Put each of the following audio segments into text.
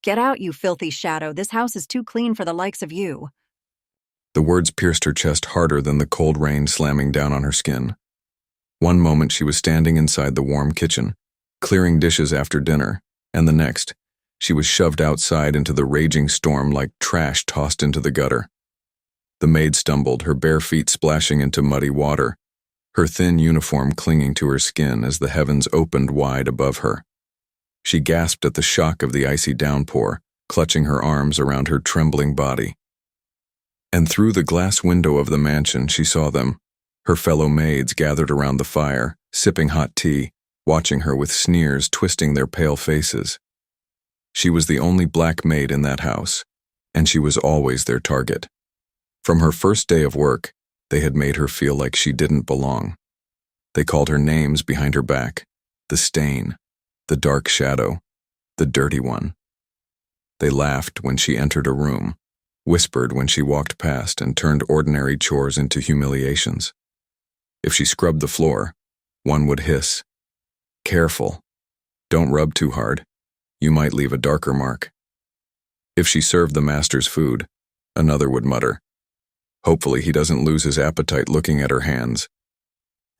Get out, you filthy shadow. This house is too clean for the likes of you. The words pierced her chest harder than the cold rain slamming down on her skin. One moment she was standing inside the warm kitchen, clearing dishes after dinner, and the next, she was shoved outside into the raging storm like trash tossed into the gutter. The maid stumbled, her bare feet splashing into muddy water, her thin uniform clinging to her skin as the heavens opened wide above her. She gasped at the shock of the icy downpour, clutching her arms around her trembling body. And through the glass window of the mansion she saw them, her fellow maids gathered around the fire, sipping hot tea, watching her with sneers twisting their pale faces. She was the only black maid in that house, and she was always their target. From her first day of work, they had made her feel like she didn't belong. They called her names behind her back: the stain, the dark shadow, the dirty one. They laughed when she entered a room, whispered when she walked past, and turned ordinary chores into humiliations. If she scrubbed the floor, one would hiss, "Careful, don't rub too hard, you might leave a darker mark." If she served the master's food, another would mutter, "Hopefully he doesn't lose his appetite looking at her hands."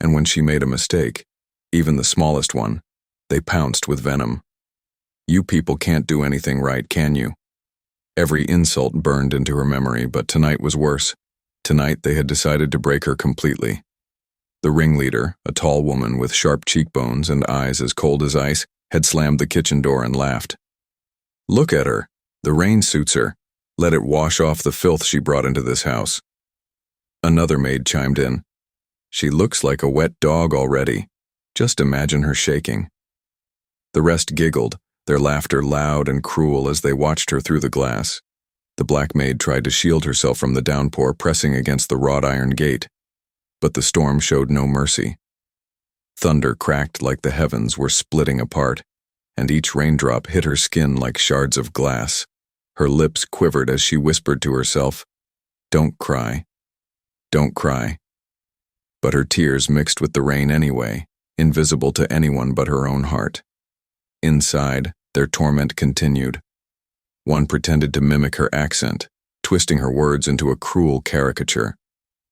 And when she made a mistake, even the smallest one, they pounced with venom. "You people can't do anything right, can you?" Every insult burned into her memory, but tonight was worse. Tonight they had decided to break her completely. The ringleader, a tall woman with sharp cheekbones and eyes as cold as ice, had slammed the kitchen door and laughed. "Look at her. The rain suits her. Let it wash off the filth she brought into this house." Another maid chimed in. "She looks like a wet dog already. Just imagine her shaking." The rest giggled, their laughter loud and cruel as they watched her through the glass. The black maid tried to shield herself from the downpour pressing against the wrought iron gate, but the storm showed no mercy. Thunder cracked like the heavens were splitting apart, and each raindrop hit her skin like shards of glass. Her lips quivered as she whispered to herself, "Don't cry. Don't cry." But her tears mixed with the rain anyway, invisible to anyone but her own heart. Inside, their torment continued. One pretended to mimic her accent, twisting her words into a cruel caricature.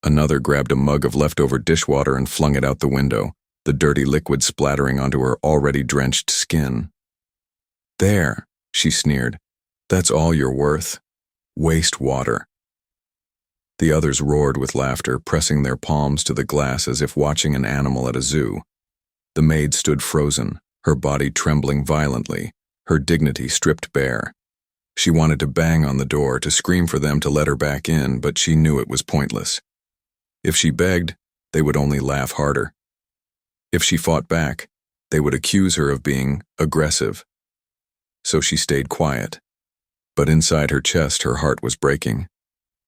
Another grabbed a mug of leftover dishwater and flung it out the window, the dirty liquid splattering onto her already drenched skin. "There," she sneered. "That's all you're worth. Waste water." The others roared with laughter, pressing their palms to the glass as if watching an animal at a zoo. The maid stood frozen, her body trembling violently, her dignity stripped bare. She wanted to bang on the door, to scream for them to let her back in, but she knew it was pointless. If she begged, they would only laugh harder. If she fought back, they would accuse her of being aggressive. So she stayed quiet. But inside her chest, her heart was breaking.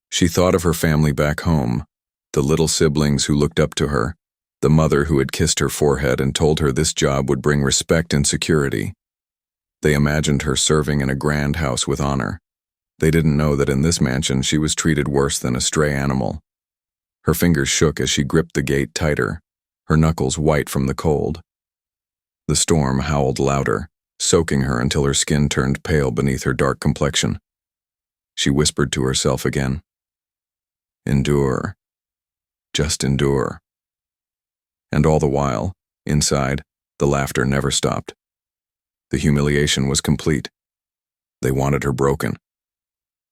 She thought of her family back home, the little siblings who looked up to her, the mother who had kissed her forehead and told her this job would bring respect and security. They imagined her serving in a grand house with honor. They didn't know that in this mansion she was treated worse than a stray animal. Her fingers shook as she gripped the gate tighter, her knuckles white from the cold. The storm howled louder, soaking her until her skin turned pale beneath her dark complexion. She whispered to herself again, "Endure. Just endure." And all the while, inside, the laughter never stopped. The humiliation was complete. They wanted her broken.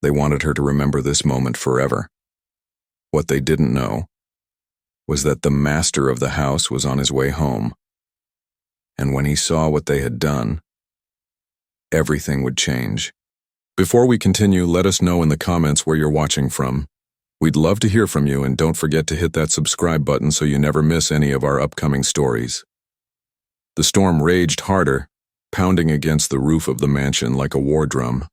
They wanted her to remember this moment forever. What they didn't know was that the master of the house was on his way home. And when he saw what they had done, everything would change. Before we continue, let us know in the comments where you're watching from. We'd love to hear from you, and don't forget to hit that subscribe button so you never miss any of our upcoming stories. The storm raged harder, pounding against the roof of the mansion like a war drum.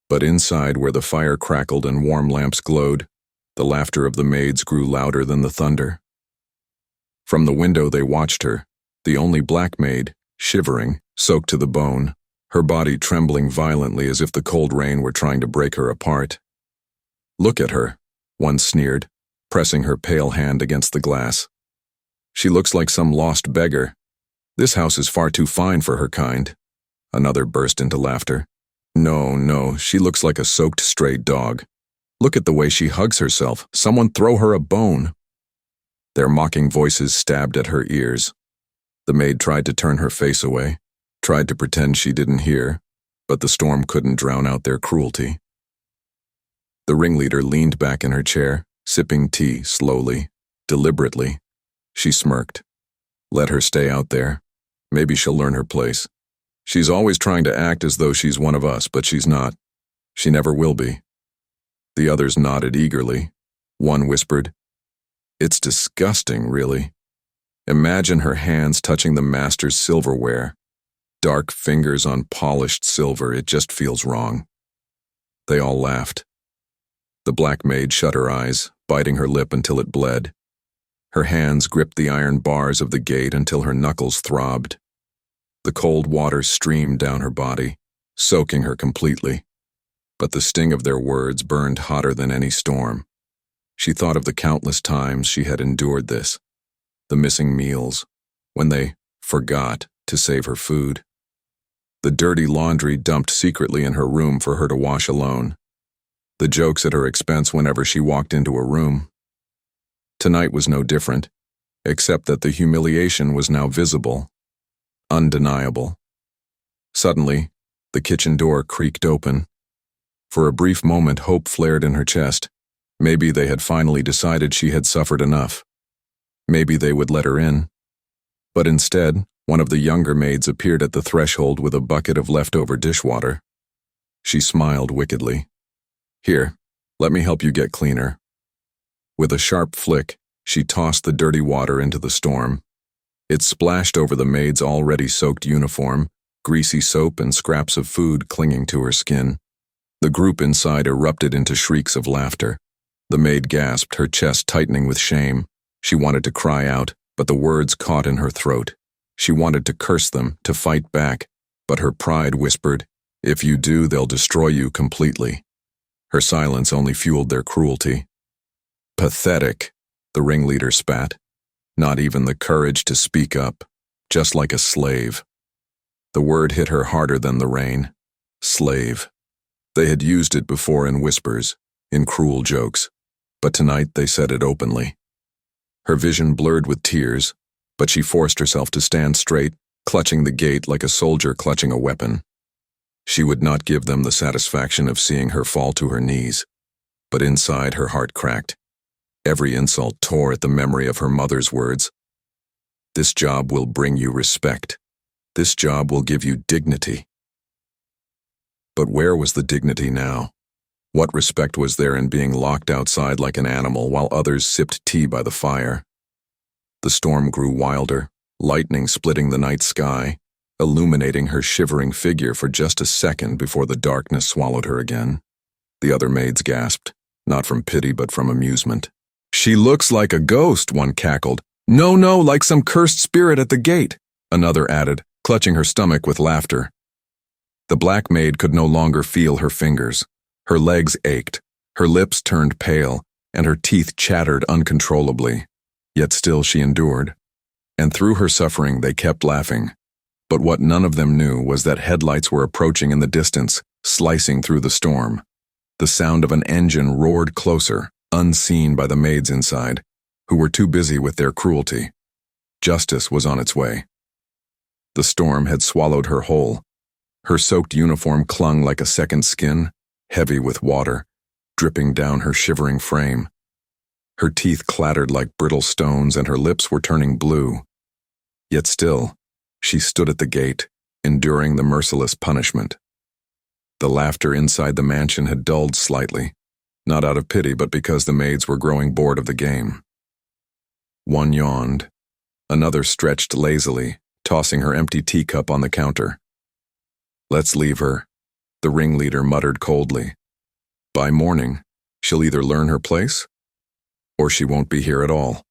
But inside, where the fire crackled and warm lamps glowed, the laughter of the maids grew louder than the thunder. From the window they watched her, the only black maid, shivering, soaked to the bone, her body trembling violently as if the cold rain were trying to break her apart. "Look at her," one sneered, pressing her pale hand against the glass. "She looks like some lost beggar. This house is far too fine for her kind." Another burst into laughter. No, she looks like a soaked stray dog. Look at the way she hugs herself. Someone throw her a bone. Their mocking voices stabbed at her ears. The maid tried to turn her face away, tried to pretend she didn't hear, but the storm couldn't drown out their cruelty. The ringleader leaned back in her chair, sipping tea slowly, deliberately. She smirked. Let her stay out there. Maybe she'll learn her place. She's always trying to act as though she's one of us, but she's not. She never will be. The others nodded eagerly. One whispered, "It's disgusting, really. Imagine her hands touching the master's silverware. Dark fingers on polished silver, it just feels wrong." They all laughed. The black maid shut her eyes, biting her lip until it bled. Her hands gripped the iron bars of the gate until her knuckles throbbed. The cold water streamed down her body, soaking her completely. But the sting of their words burned hotter than any storm. She thought of the countless times she had endured this, the missing meals, when they forgot to save her food, the dirty laundry dumped secretly in her room for her to wash alone, the jokes at her expense whenever she walked into a room. Tonight was no different, except that the humiliation was now visible, undeniable. Suddenly, the kitchen door creaked open. For a brief moment, hope flared in her chest. Maybe they had finally decided she had suffered enough. Maybe they would let her in. But instead, one of the younger maids appeared at the threshold with a bucket of leftover dishwater. She smiled wickedly. "Here, let me help you get cleaner." With a sharp flick, she tossed the dirty water into the storm. It splashed over the maid's already soaked uniform, greasy soap and scraps of food clinging to her skin. The group inside erupted into shrieks of laughter. The maid gasped, her chest tightening with shame. She wanted to cry out, but the words caught in her throat. She wanted to curse them, to fight back, but her pride whispered, "If you do, they'll destroy you completely." Her silence only fueled their cruelty. "Pathetic," the ringleader spat. Not even the courage to speak up, just like a slave. The word hit her harder than the rain. Slave. They had used it before in whispers, in cruel jokes, but tonight they said it openly. Her vision blurred with tears, but she forced herself to stand straight, clutching the gate like a soldier clutching a weapon. She would not give them the satisfaction of seeing her fall to her knees, but inside her heart cracked. Every insult tore at the memory of her mother's words. "This job will bring you respect. This job will give you dignity." But where was the dignity now? What respect was there in being locked outside like an animal while others sipped tea by the fire? The storm grew wilder, lightning splitting the night sky, illuminating her shivering figure for just a second before the darkness swallowed her again. The other maids gasped, not from pity but from amusement. "She looks like a ghost," one cackled. No, like some cursed spirit at the gate," another added, clutching her stomach with laughter. The black maid could no longer feel her fingers. Her legs ached, her lips turned pale, and her teeth chattered uncontrollably. Yet still she endured. And through her suffering they kept laughing. But what none of them knew was that headlights were approaching in the distance, slicing through the storm. The sound of an engine roared closer, unseen by the maids inside, who were too busy with their cruelty. Justice was on its way. The storm had swallowed her whole. Her soaked uniform clung like a second skin, heavy with water, dripping down her shivering frame. Her teeth clattered like brittle stones and her lips were turning blue. Yet still, she stood at the gate, enduring the merciless punishment. The laughter inside the mansion had dulled slightly, not out of pity but because the maids were growing bored of the game. One yawned. Another stretched lazily, tossing her empty teacup on the counter. "Let's leave her," the ringleader muttered coldly. "By morning, she'll either learn her place, or she won't be here at all."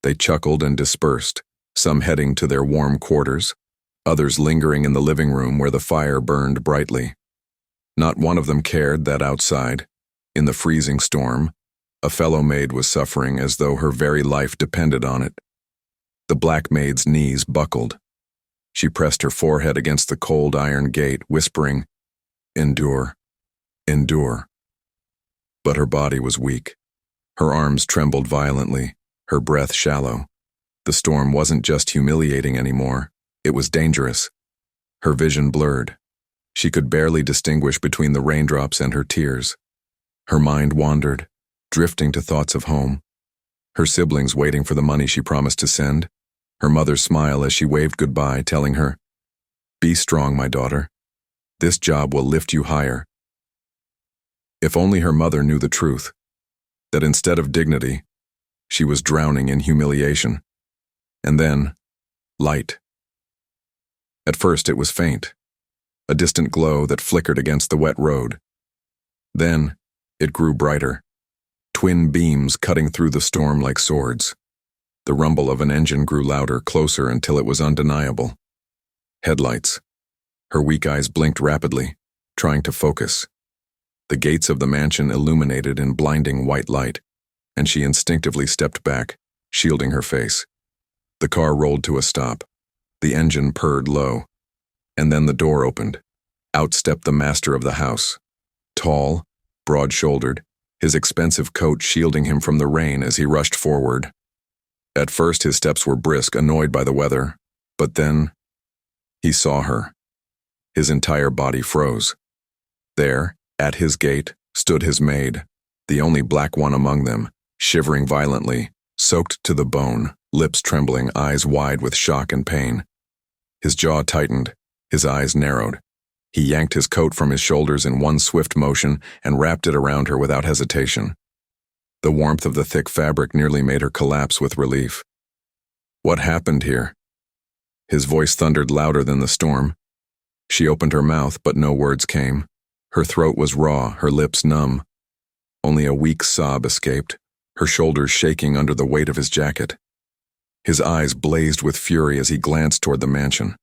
They chuckled and dispersed, some heading to their warm quarters, others lingering in the living room where the fire burned brightly. Not one of them cared that outside, in the freezing storm, a fellow maid was suffering as though her very life depended on it. The black maid's knees buckled. She pressed her forehead against the cold iron gate, whispering, Endure. Endure. But her body was weak. Her arms trembled violently, her breath shallow. The storm wasn't just humiliating anymore, it was dangerous. Her vision blurred. She could barely distinguish between the raindrops and her tears. Her mind wandered, drifting to thoughts of home. Her siblings waiting for the money she promised to send. Her mother's smile as she waved goodbye, telling her, "Be strong, my daughter. This job will lift you higher." If only her mother knew the truth, that instead of dignity, she was drowning in humiliation. And then, light. At first it was faint, a distant glow that flickered against the wet road. Then, it grew brighter, twin beams cutting through the storm like swords. The rumble of an engine grew louder, closer until it was undeniable. Headlights. Her weak eyes blinked rapidly, trying to focus. The gates of the mansion illuminated in blinding white light, and she instinctively stepped back, shielding her face. The car rolled to a stop. The engine purred low. And then the door opened. Out stepped the master of the house. Tall, broad-shouldered, his expensive coat shielding him from the rain as he rushed forward. At first his steps were brisk, annoyed by the weather, but then he saw her. His entire body froze. There, at his gate, stood his maid, the only black one among them, shivering violently, soaked to the bone, lips trembling, eyes wide with shock and pain. His jaw tightened, his eyes narrowed. He yanked his coat from his shoulders in one swift motion and wrapped it around her without hesitation. The warmth of the thick fabric nearly made her collapse with relief. "What happened here?" His voice thundered louder than the storm. She opened her mouth, but no words came. Her throat was raw, her lips numb. Only a weak sob escaped, her shoulders shaking under the weight of his jacket. His eyes blazed with fury as he glanced toward the mansion.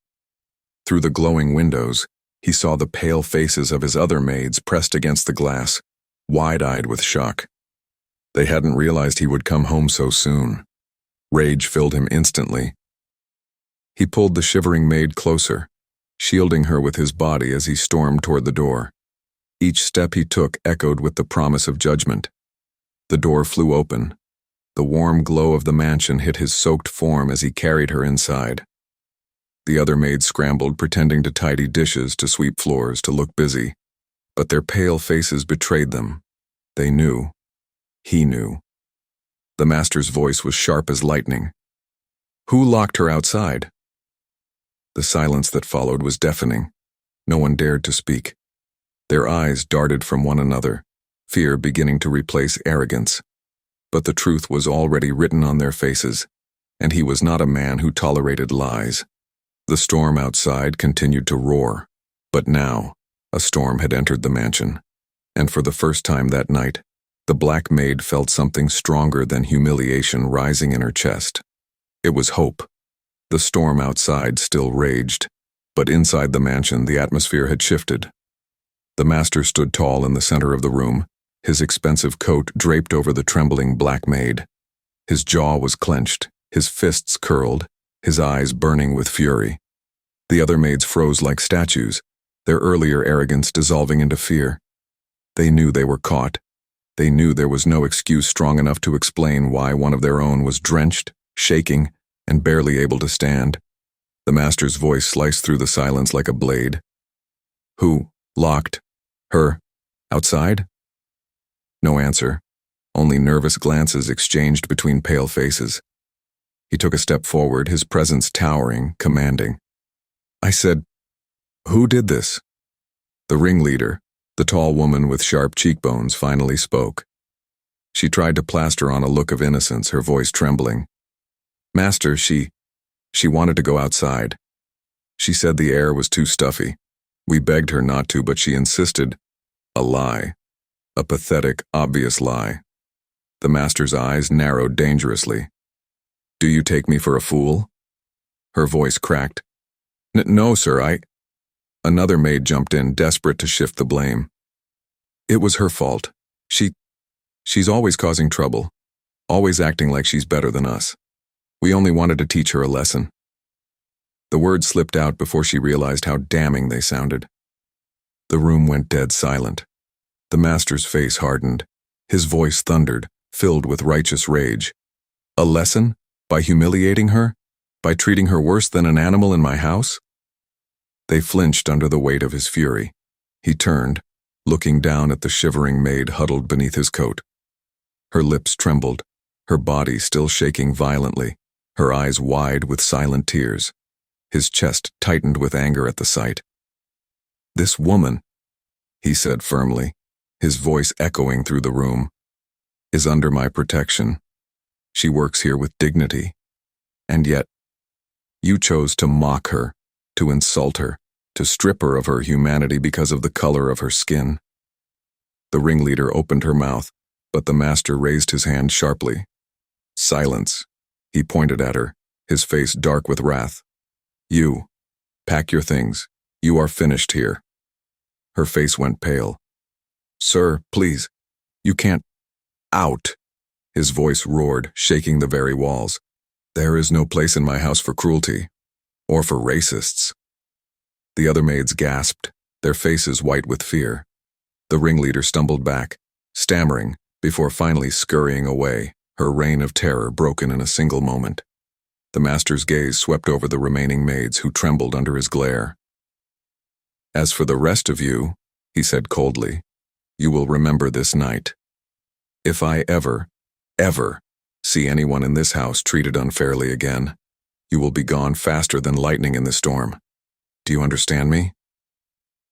Through the glowing windows, he saw the pale faces of his other maids pressed against the glass, wide-eyed with shock. They hadn't realized he would come home so soon. Rage filled him instantly. He pulled the shivering maid closer, shielding her with his body as he stormed toward the door. Each step he took echoed with the promise of judgment. The door flew open. The warm glow of the mansion hit his soaked form as he carried her inside. The other maids scrambled, pretending to tidy dishes, to sweep floors, to look busy. But their pale faces betrayed them. They knew. He knew. The master's voice was sharp as lightning. "Who locked her outside?" The silence that followed was deafening. No one dared to speak. Their eyes darted from one another, fear beginning to replace arrogance. But the truth was already written on their faces, and he was not a man who tolerated lies. The storm outside continued to roar, but now a storm had entered the mansion, and for the first time that night, the black maid felt something stronger than humiliation rising in her chest. It was hope. The storm outside still raged, but inside the mansion the atmosphere had shifted. The master stood tall in the center of the room, his expensive coat draped over the trembling black maid. His jaw was clenched, his fists curled, his eyes burning with fury. The other maids froze like statues, their earlier arrogance dissolving into fear. They knew they were caught. They knew there was no excuse strong enough to explain why one of their own was drenched, shaking, and barely able to stand. The master's voice sliced through the silence like a blade. "Who locked her outside?" No answer, only nervous glances exchanged between pale faces. He took a step forward, his presence towering, commanding. "I said, who did this?" The ringleader, the tall woman with sharp cheekbones, finally spoke. She tried to plaster on a look of innocence, her voice trembling. "Master, she wanted to go outside. She said the air was too stuffy. We begged her not to, but she insisted." A lie. A pathetic, obvious lie. The master's eyes narrowed dangerously. "Do you take me for a fool?" Her voice cracked. No, sir, Another maid jumped in, desperate to shift the blame. "It was her fault. She's always causing trouble, always acting like she's better than us. We only wanted to teach her a lesson." The words slipped out before she realized how damning they sounded. The room went dead silent. The master's face hardened. His voice thundered, filled with righteous rage. A lesson? By humiliating her? By treating her worse than an animal in my house? They flinched under the weight of his fury. He turned, looking down at the shivering maid huddled beneath his coat. Her lips trembled, her body still shaking violently, her eyes wide with silent tears. His chest tightened with anger at the sight. "This woman," he said firmly, his voice echoing through the room, "is under my protection. She works here with dignity. And yet, you chose to mock her, to insult her, to strip her of her humanity because of the color of her skin." The ringleader opened her mouth, but the master raised his hand sharply. "Silence," he pointed at her, his face dark with wrath. "You, pack your things. You are finished here." Her face went pale. "Sir, please, you can't." "Out!" His voice roared, shaking the very walls. "There is no place in my house for cruelty, or for racists." The other maids gasped, their faces white with fear. The ringleader stumbled back, stammering, before finally scurrying away, her reign of terror broken in a single moment. The master's gaze swept over the remaining maids who trembled under his glare. "As for the rest of you," he said coldly, "you will remember this night. If I ever see anyone in this house treated unfairly again, you will be gone faster than lightning in the storm. Do you understand me?"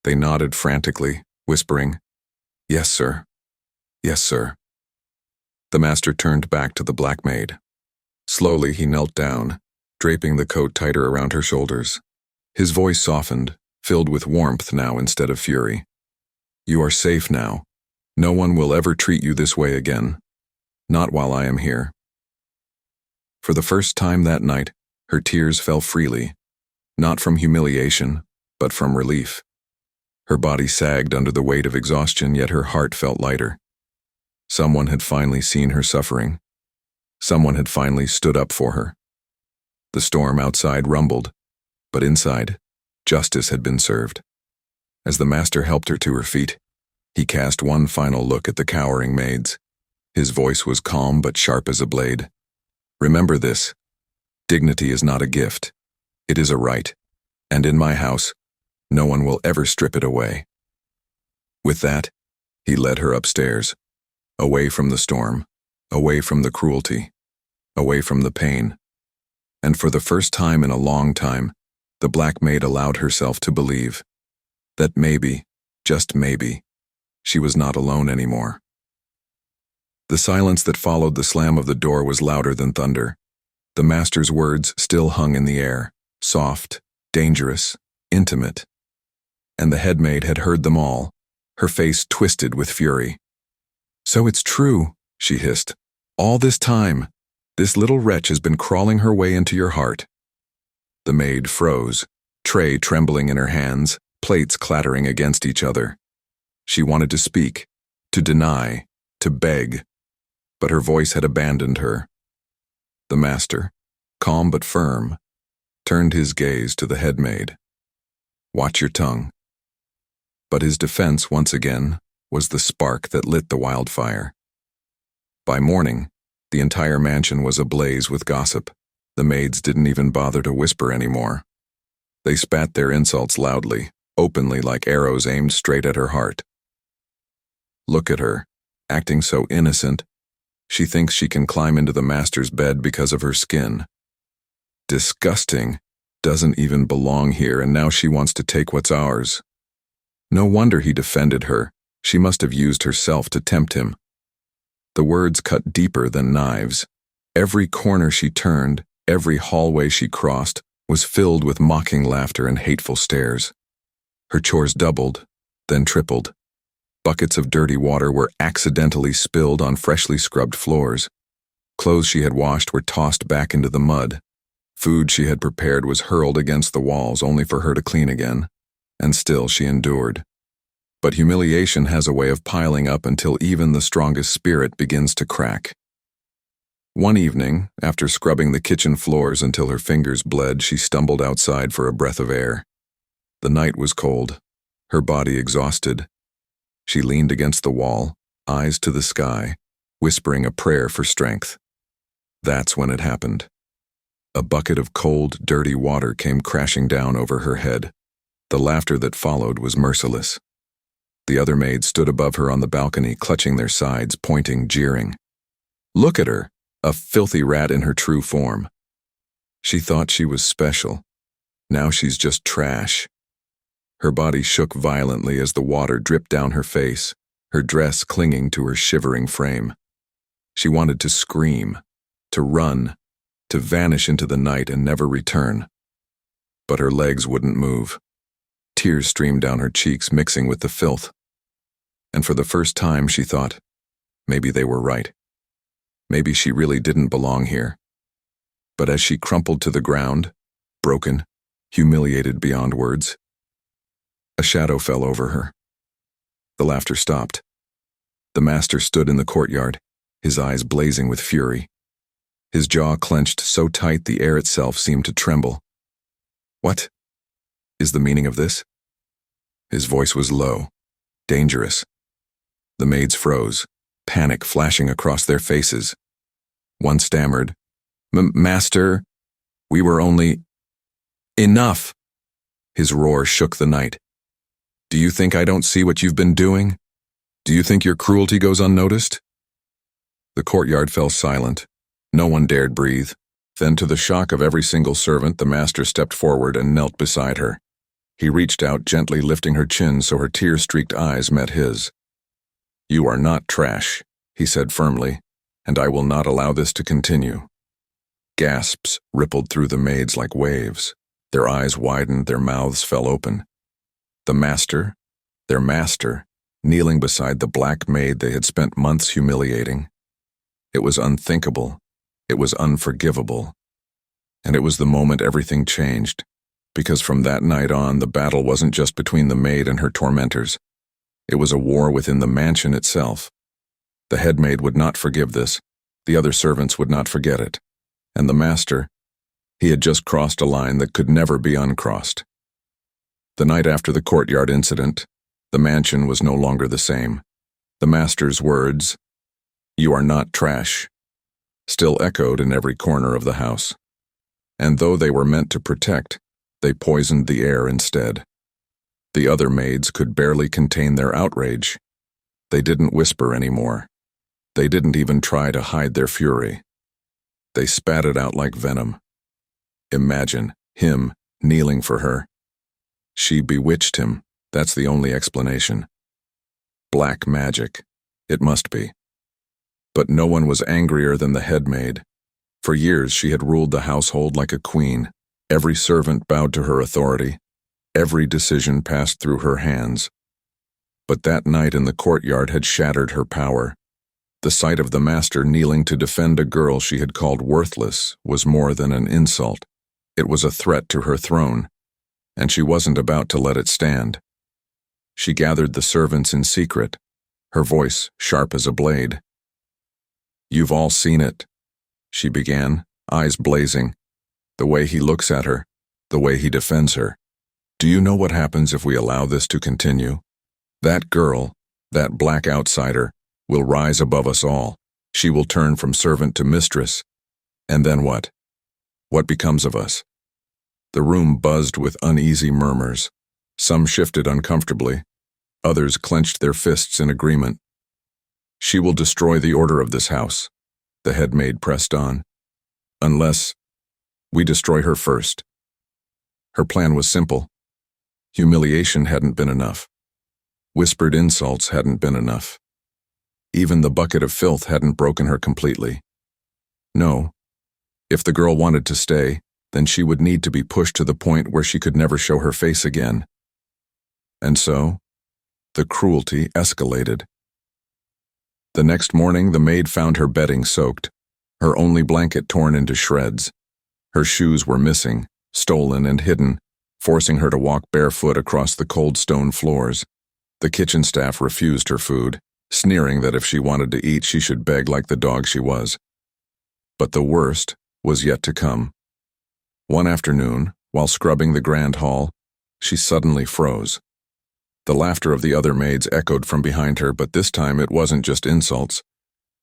They nodded frantically, whispering, "Yes, sir. Yes, sir." The master turned back to the black maid. Slowly he knelt down, draping the coat tighter around her shoulders. His voice softened, filled with warmth now instead of fury. "You are safe now. No one will ever treat you this way again. Not while I am here." For the first time that night, her tears fell freely, not from humiliation, but from relief. Her body sagged under the weight of exhaustion, yet her heart felt lighter. Someone had finally seen her suffering. Someone had finally stood up for her. The storm outside rumbled, but inside, justice had been served. As the master helped her to her feet, he cast one final look at the cowering maids. His voice was calm but sharp as a blade. "Remember this. Dignity is not a gift. It is a right. And in my house, no one will ever strip it away." With that, he led her upstairs, away from the storm, away from the cruelty, away from the pain. And for the first time in a long time, the black maid allowed herself to believe that maybe, just maybe, she was not alone anymore. The silence that followed the slam of the door was louder than thunder. The master's words still hung in the air, soft, dangerous, intimate. And the head maid had heard them all, her face twisted with fury. "So it's true," she hissed. "All this time, this little wretch has been crawling her way into your heart." The maid froze, tray trembling in her hands, plates clattering against each other. She wanted to speak, to deny, to beg, but her voice had abandoned her. The master, calm but firm, turned his gaze to the head maid. "Watch your tongue." But his defense, once again, was the spark that lit the wildfire. By morning, the entire mansion was ablaze with gossip. The maids didn't even bother to whisper anymore. They spat their insults loudly, openly like arrows aimed straight at her heart. "Look at her, acting so innocent. She thinks she can climb into the master's bed because of her skin. Disgusting. Doesn't even belong here, and now she wants to take what's ours." No wonder he defended her. She must have used herself to tempt him. The words cut deeper than knives. Every corner she turned, every hallway she crossed, was filled with mocking laughter and hateful stares. Her chores doubled, then tripled. Buckets of dirty water were accidentally spilled on freshly scrubbed floors. Clothes she had washed were tossed back into the mud. Food she had prepared was hurled against the walls only for her to clean again. And still she endured. But humiliation has a way of piling up until even the strongest spirit begins to crack. One evening, after scrubbing the kitchen floors until her fingers bled, she stumbled outside for a breath of air. The night was cold. Her body exhausted, she leaned against the wall, eyes to the sky, whispering a prayer for strength. That's when it happened. A bucket of cold, dirty water came crashing down over her head. The laughter that followed was merciless. The other maids stood above her on the balcony, clutching their sides, pointing, jeering. Look at her, a filthy rat in her true form. She thought she was special. Now she's just trash. Her body shook violently as the water dripped down her face, her dress clinging to her shivering frame. She wanted to scream, to run, to vanish into the night and never return. But her legs wouldn't move. Tears streamed down her cheeks, mixing with the filth. And for the first time, she thought, maybe they were right. Maybe she really didn't belong here. But as she crumpled to the ground, broken, humiliated beyond words, a shadow fell over her. The laughter stopped. The master stood in the courtyard, his eyes blazing with fury. His jaw clenched so tight the air itself seemed to tremble. What is the meaning of this? His voice was low, dangerous. The maids froze, panic flashing across their faces. One stammered, Master, we were only... Enough! His roar shook the night. Do you think I don't see what you've been doing? Do you think your cruelty goes unnoticed? The courtyard fell silent. No one dared breathe. Then, to the shock of every single servant, the master stepped forward and knelt beside her. He reached out, gently lifting her chin so her tear-streaked eyes met his. You are not trash, he said firmly, and I will not allow this to continue. Gasps rippled through the maids like waves. Their eyes widened, their mouths fell open. The master, their master, kneeling beside the black maid they had spent months humiliating. It was unthinkable. It was unforgivable. And it was the moment everything changed, because from that night on, the battle wasn't just between the maid and her tormentors. It was a war within the mansion itself. The head maid would not forgive this. The other servants would not forget it. And the master, he had just crossed a line that could never be uncrossed. The night after the courtyard incident, the mansion was no longer the same. The master's words, "You are not trash," still echoed in every corner of the house. And though they were meant to protect, they poisoned the air instead. The other maids could barely contain their outrage. They didn't whisper anymore. They didn't even try to hide their fury. They spat it out like venom. Imagine him kneeling for her. She bewitched him. That's the only explanation. Black magic. It must be. But no one was angrier than the head maid. For years she had ruled the household like a queen. Every servant bowed to her authority. Every decision passed through her hands. But that night in the courtyard had shattered her power. The sight of the master kneeling to defend a girl she had called worthless was more than an insult. It was a threat to her throne, and she wasn't about to let it stand. She gathered the servants in secret, her voice sharp as a blade. You've all seen it, she began, eyes blazing. The way he looks at her, the way he defends her. Do you know what happens if we allow this to continue? That girl, that black outsider, will rise above us all. She will turn from servant to mistress. And then what? What becomes of us? The room buzzed with uneasy murmurs. Some shifted uncomfortably. Others clenched their fists in agreement. She will destroy the order of this house, the head maid pressed on. Unless we destroy her first. Her plan was simple. Humiliation hadn't been enough. Whispered insults hadn't been enough. Even the bucket of filth hadn't broken her completely. No. If the girl wanted to stay, then she would need to be pushed to the point where she could never show her face again. And so, the cruelty escalated. The next morning, the maid found her bedding soaked, her only blanket torn into shreds. Her shoes were missing, stolen and hidden, forcing her to walk barefoot across the cold stone floors. The kitchen staff refused her food, sneering that if she wanted to eat, she should beg like the dog she was. But the worst was yet to come. One afternoon, while scrubbing the grand hall, she suddenly froze. The laughter of the other maids echoed from behind her, but this time it wasn't just insults.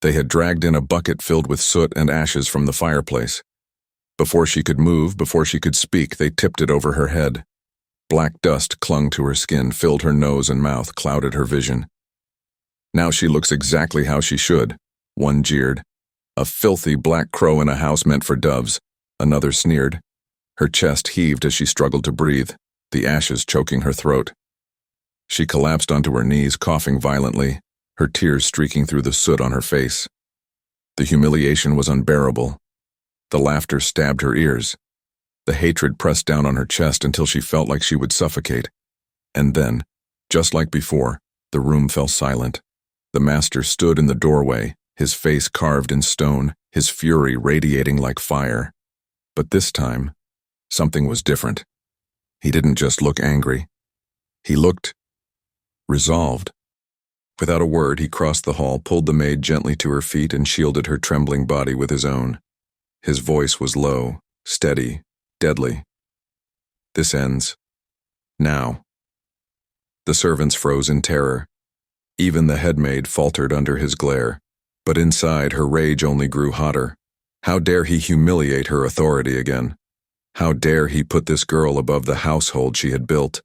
They had dragged in a bucket filled with soot and ashes from the fireplace. Before she could move, before she could speak, they tipped it over her head. Black dust clung to her skin, filled her nose and mouth, clouded her vision. "Now she looks exactly how she should," one jeered. "A filthy black crow in a house meant for doves," another sneered. Her chest heaved as she struggled to breathe, the ashes choking her throat. She collapsed onto her knees, coughing violently, her tears streaking through the soot on her face. The humiliation was unbearable. The laughter stabbed her ears. The hatred pressed down on her chest until she felt like she would suffocate. And then, just like before, the room fell silent. The master stood in the doorway, his face carved in stone, his fury radiating like fire. But this time, something was different. He didn't just look angry. He looked resolved. Without a word, he crossed the hall, pulled the maid gently to her feet, and shielded her trembling body with his own. His voice was low, steady, deadly. "This ends. Now." The servants froze in terror. Even the head maid faltered under his glare. But inside, her rage only grew hotter. How dare he humiliate her authority again? How dare he put this girl above the household she had built,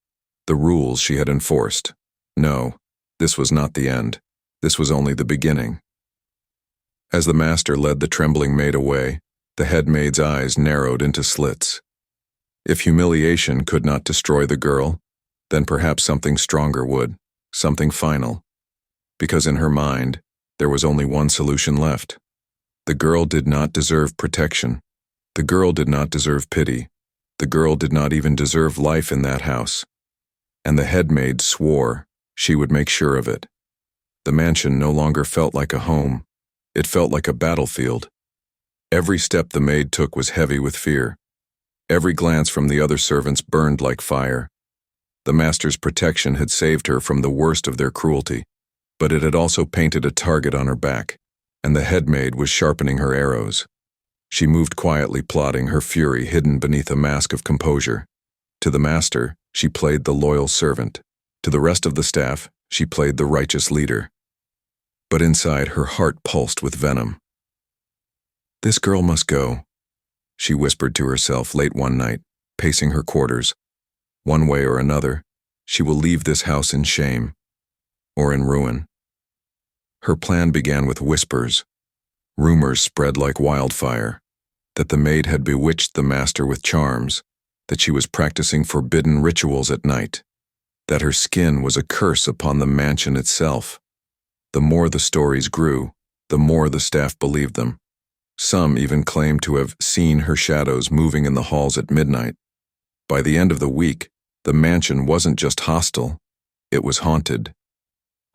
the rules she had enforced? No, this was not the end. This was only the beginning. As the master led the trembling maid away, the head maid's eyes narrowed into slits. If humiliation could not destroy the girl, then perhaps something stronger would, something final. Because in her mind, there was only one solution left. The girl did not deserve protection. The girl did not deserve pity. The girl did not even deserve life in that house. And the head maid swore she would make sure of it. The mansion no longer felt like a home. It felt like a battlefield. Every step the maid took was heavy with fear. Every glance from the other servants burned like fire. The master's protection had saved her from the worst of their cruelty, but it had also painted a target on her back, and the head maid was sharpening her arrows. She moved quietly, plotting, her fury hidden beneath a mask of composure. To the master, she played the loyal servant. To the rest of the staff, she played the righteous leader. But inside, her heart pulsed with venom. "This girl must go," she whispered to herself late one night, pacing her quarters. "One way or another, she will leave this house in shame, or in ruin." Her plan began with whispers. Rumors spread like wildfire, that the maid had bewitched the master with charms, that she was practicing forbidden rituals at night, that her skin was a curse upon the mansion itself. The more the stories grew, the more the staff believed them. Some even claimed to have seen her shadows moving in the halls at midnight. By the end of the week, the mansion wasn't just hostile, it was haunted.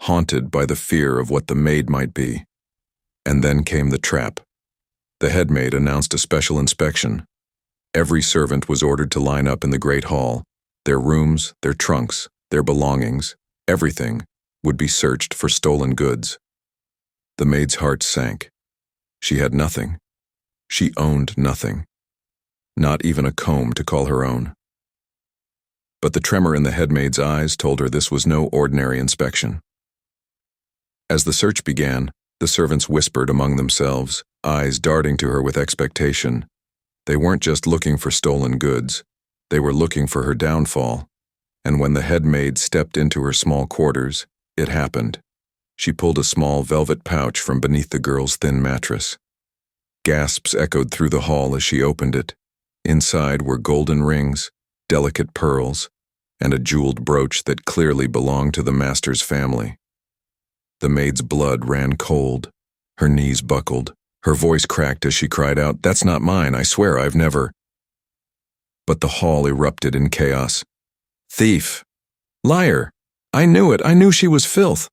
Haunted by the fear of what the maid might be. And then came the trap. The head maid announced a special inspection. Every servant was ordered to line up in the great hall. Their rooms, their trunks, their belongings, everything would be searched for stolen goods. The maid's heart sank. She had nothing. She owned nothing. Not even a comb to call her own. But the tremor in the head maid's eyes told her this was no ordinary inspection. As the search began, the servants whispered among themselves, eyes darting to her with expectation. They weren't just looking for stolen goods. They were looking for her downfall. And when the head maid stepped into her small quarters, it happened. She pulled a small velvet pouch from beneath the girl's thin mattress. Gasps echoed through the hall as she opened it. Inside were golden rings, delicate pearls, and a jeweled brooch that clearly belonged to the master's family. The maid's blood ran cold. Her knees buckled. Her voice cracked as she cried out, "That's not mine, I swear I've never..." But the hall erupted in chaos. "Thief! Liar! I knew it! I knew she was filth!"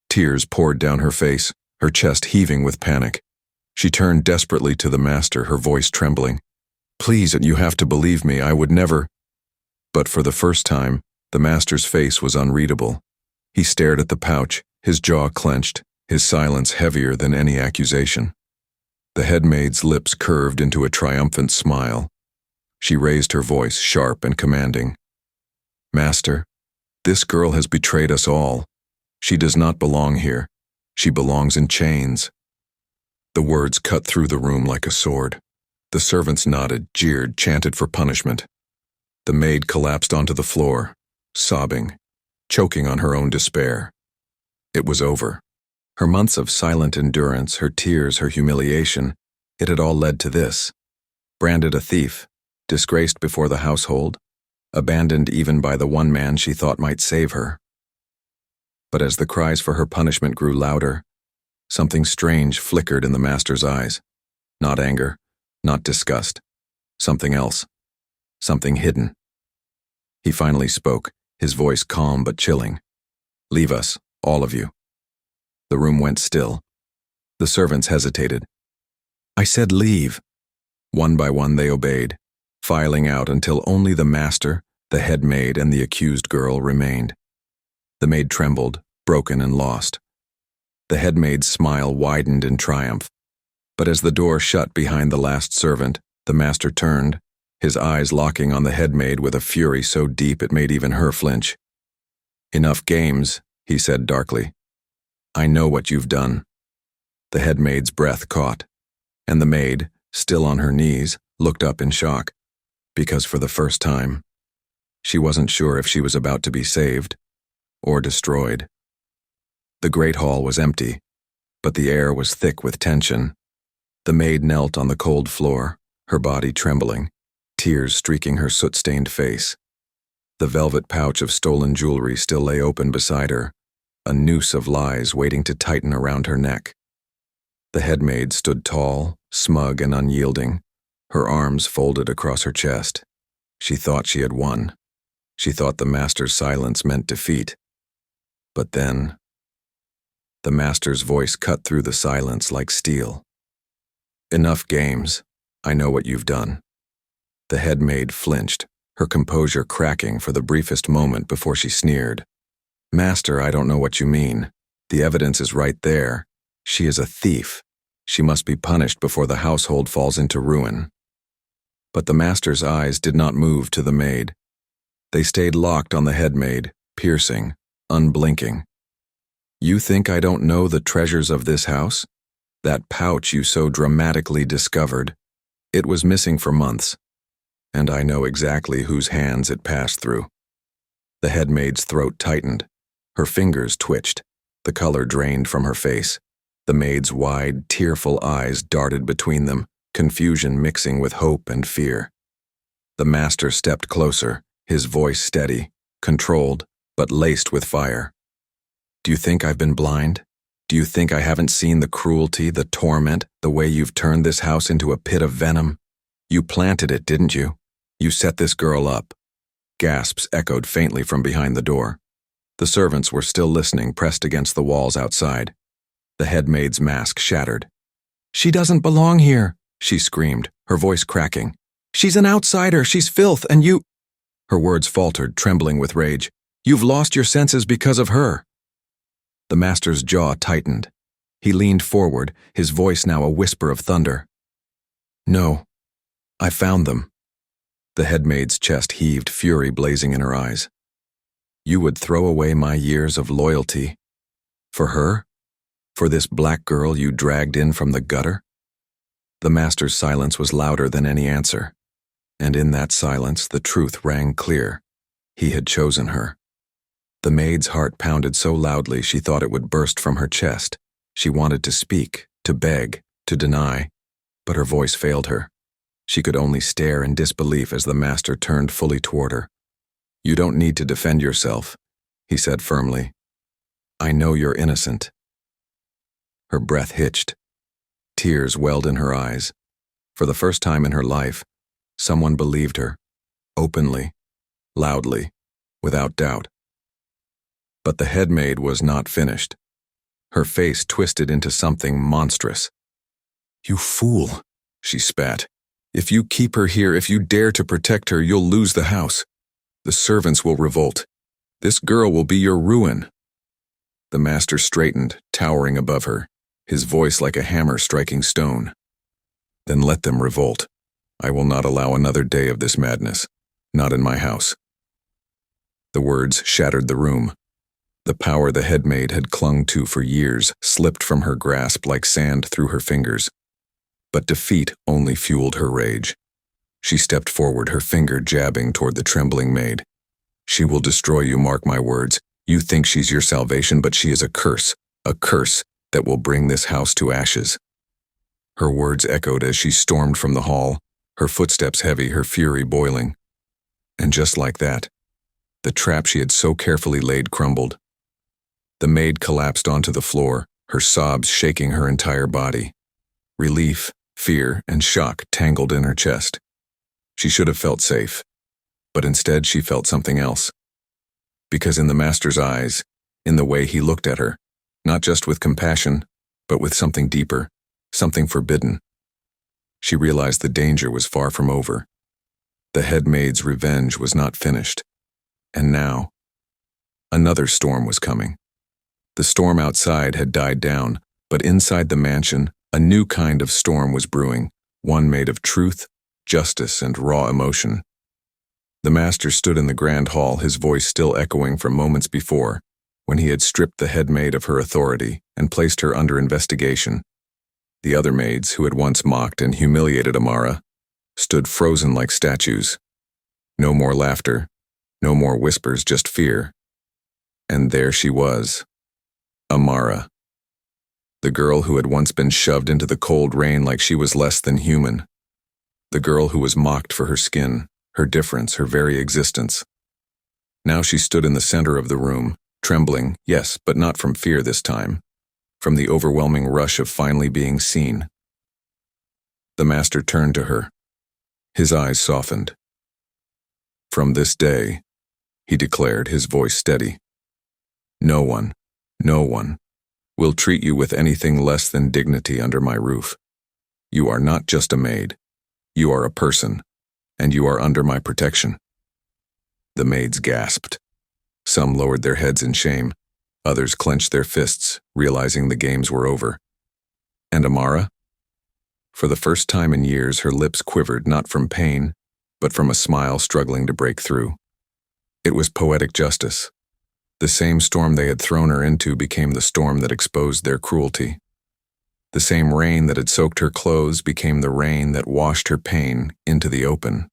Tears poured down her face, her chest heaving with panic. She turned desperately to the master, her voice trembling. "Please, you have to believe me, I would never..." But for the first time, the master's face was unreadable. He stared at the pouch, his jaw clenched, his silence heavier than any accusation. The head maid's lips curved into a triumphant smile. She raised her voice, sharp and commanding. "Master, This girl has betrayed us all. She does not belong here. She belongs in chains." The words cut through the room like a sword. The servants nodded, jeered, chanted for punishment. The maid collapsed onto the floor, sobbing, choking on her own despair. It was over. Her months of silent endurance, her tears, her humiliation, it had all led to this. Branded a thief, disgraced before the household, abandoned even by the one man she thought might save her. But as the cries for her punishment grew louder, something strange flickered in the master's eyes. Not anger, not disgust. Something else. Something hidden. He finally spoke, his voice calm but chilling. "Leave us, all of you." The room went still. The servants hesitated. "I said leave." One by one they obeyed, filing out until only the master, the head maid, and the accused girl remained. The maid trembled, broken and lost. The head maid's smile widened in triumph. But as the door shut behind the last servant, the master turned, his eyes locking on the head maid with a fury so deep it made even her flinch. "Enough games," he said darkly. "I know what you've done." The head maid's breath caught, and the maid, still on her knees, looked up in shock, because for the first time, she wasn't sure if she was about to be saved or destroyed. The great hall was empty, but the air was thick with tension. The maid knelt on the cold floor, her body trembling, tears streaking her soot-stained face. The velvet pouch of stolen jewelry still lay open beside her, a noose of lies waiting to tighten around her neck. The head maid stood tall, smug and unyielding, her arms folded across her chest. She thought she had won. She thought the master's silence meant defeat. But then, the master's voice cut through the silence like steel. "Enough games. I know what you've done." The head maid flinched, her composure cracking for the briefest moment before she sneered. "Master, I don't know what you mean. The evidence is right there. She is a thief. She must be punished before the household falls into ruin." But the master's eyes did not move to the maid. They stayed locked on the head maid, piercing, unblinking. "You think I don't know the treasures of this house? That pouch you so dramatically discovered. It was missing for months, and I know exactly whose hands it passed through." The head maid's throat tightened. Her fingers twitched. The color drained from her face. The maid's wide, tearful eyes darted between them, confusion mixing with hope and fear. The master stepped closer, his voice steady, controlled, but laced with fire. "Do you think I've been blind? Do you think I haven't seen the cruelty, the torment, the way you've turned this house into a pit of venom? You planted it, didn't you? You set this girl up." Gasps echoed faintly from behind the door. The servants were still listening, pressed against the walls outside. The head maid's mask shattered. "She doesn't belong here," she screamed, her voice cracking. "She's an outsider, she's filth, and you—" Her words faltered, trembling with rage. "You've lost your senses because of her." The master's jaw tightened. He leaned forward, his voice now a whisper of thunder. "No, I found them." The head maid's chest heaved, fury blazing in her eyes. "You would throw away my years of loyalty? For her? For this black girl you dragged in from the gutter?" The master's silence was louder than any answer, and in that silence the truth rang clear. He had chosen her. The maid's heart pounded so loudly she thought it would burst from her chest. She wanted to speak, to beg, to deny, but her voice failed her. She could only stare in disbelief as the master turned fully toward her. "You don't need to defend yourself," he said firmly. "I know you're innocent." Her breath hitched. Tears welled in her eyes. For the first time in her life, someone believed her, openly, loudly, without doubt. But the head maid was not finished. Her face twisted into something monstrous. "You fool," she spat. "If you keep her here, if you dare to protect her, you'll lose the house. The servants will revolt. This girl will be your ruin." The master straightened, towering above her, his voice like a hammer striking stone. "Then let them revolt. I will not allow another day of this madness. Not in my house." The words shattered the room. The power the head maid had clung to for years slipped from her grasp like sand through her fingers. But defeat only fueled her rage. She stepped forward, her finger jabbing toward the trembling maid. "She will destroy you, mark my words. You think she's your salvation, but she is a curse that will bring this house to ashes." Her words echoed as she stormed from the hall, her footsteps heavy, her fury boiling. And just like that, the trap she had so carefully laid crumbled. The maid collapsed onto the floor, her sobs shaking her entire body. Relief, fear, and shock tangled in her chest. She should have felt safe, but instead she felt something else. Because in the master's eyes, in the way he looked at her, not just with compassion, but with something deeper, something forbidden, she realized the danger was far from over. The head maid's revenge was not finished. And now, another storm was coming. The storm outside had died down, but inside the mansion, a new kind of storm was brewing, one made of truth, justice, and raw emotion. The master stood in the grand hall, his voice still echoing from moments before, when he had stripped the head maid of her authority and placed her under investigation. The other maids, who had once mocked and humiliated Amara, stood frozen like statues. No more laughter, no more whispers, just fear. And there she was, Amara. The girl who had once been shoved into the cold rain like she was less than human. The girl who was mocked for her skin, her difference, her very existence. Now she stood in the center of the room, trembling, yes, but not from fear this time, from the overwhelming rush of finally being seen. The master turned to her. His eyes softened. "From this day," he declared, his voice steady, no one will treat you with anything less than dignity under my roof. You are not just a maid. You are a person, and you are under my protection." The maids gasped. Some lowered their heads in shame. Others clenched their fists, realizing the games were over. And Amara? For the first time in years, her lips quivered, not from pain, but from a smile struggling to break through. It was poetic justice. The same storm they had thrown her into became the storm that exposed their cruelty. The same rain that had soaked her clothes became the rain that washed her pain into the open.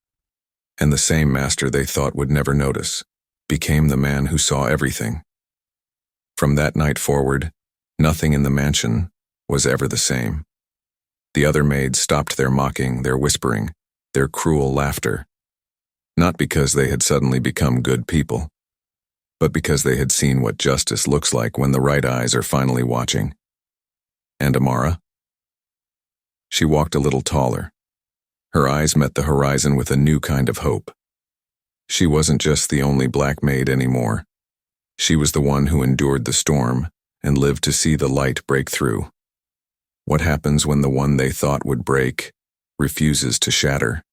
And the same master they thought would never notice became the man who saw everything. From that night forward, nothing in the mansion was ever the same. The other maids stopped their mocking, their whispering, their cruel laughter. Not because they had suddenly become good people, but because they had seen what justice looks like when the right eyes are finally watching. And Amara? She walked a little taller. Her eyes met the horizon with a new kind of hope. She wasn't just the only black maid anymore. She was the one who endured the storm and lived to see the light break through. What happens when the one they thought would break refuses to shatter?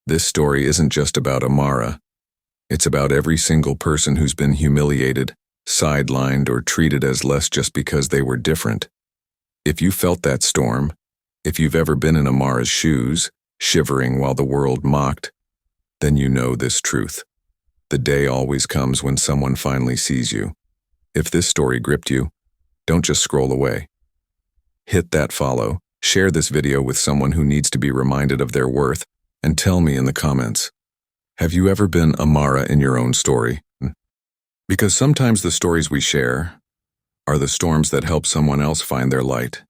This story isn't just about Amara. It's about every single person who's been humiliated, sidelined, or treated as less just because they were different. If you felt that storm, if you've ever been in Amara's shoes, shivering while the world mocked, then you know this truth. The day always comes when someone finally sees you. If this story gripped you, don't just scroll away. Hit that follow, share this video with someone who needs to be reminded of their worth, and tell me in the comments, have you ever been Amara in your own story? Because sometimes the stories we share are the storms that help someone else find their light.